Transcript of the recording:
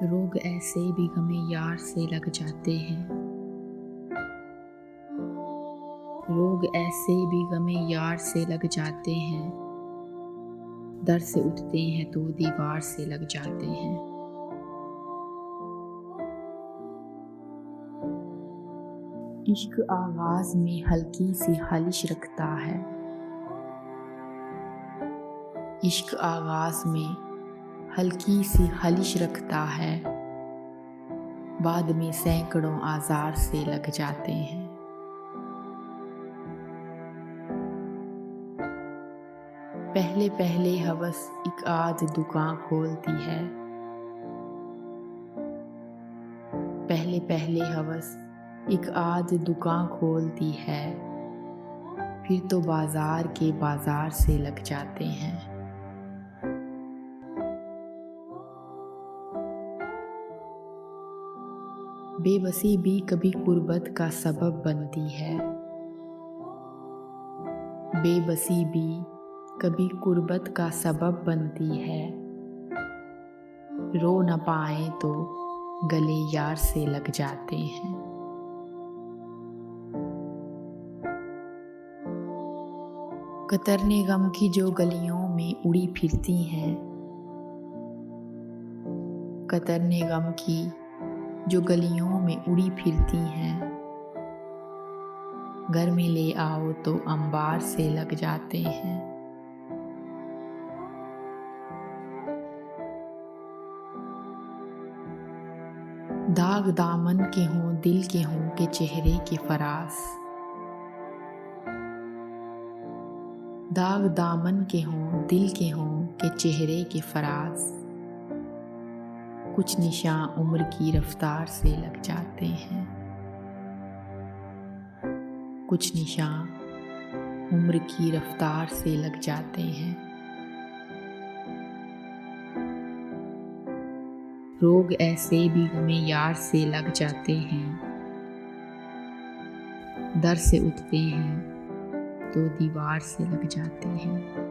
रोग ऐसे भी गमे यार से लग जाते हैं। रोग ऐसे भी गमे यार से लग जाते हैं। दर से उठते हैं तो दीवार से लग जाते हैं। इश्क आगाज में हल्की सी खालिश रखता है। इश्क आगाज में हल्की सी खालिश रखता है। बाद में सैकड़ों आज़ार से लग जाते हैं। पहले पहले हवस एक आध दुकान खोलती है। पहले पहले हवस एक आध दुकान खोलती है। फिर तो बाजार के बाजार से लग जाते हैं। बेबसी भी कभी कुर्बत का सबब बनती है। बेबसी भी कभी कुर्बत का सबब बनती है। रो न पाए तो गले यार से लग जाते हैं। कतरने गम की जो गलियों में उड़ी फिरती हैं। कतरने गम की जो गलियों में उड़ी फिरती हैं। घर में ले आओ तो अंबार से लग जाते हैं। दाग दामन के हों दिल के हों के चेहरे के फरास। दाग दामन के हों दिल के हों के चेहरे के फरास। कुछ निशान उम्र की रफ्तार से लग जाते हैं। कुछ निशान उम्र की रफ्तार से लग जाते हैं। रोग ऐसे भी गमे यार से लग जाते हैं। दर से उठते हैं तो दीवार से लग जाते हैं।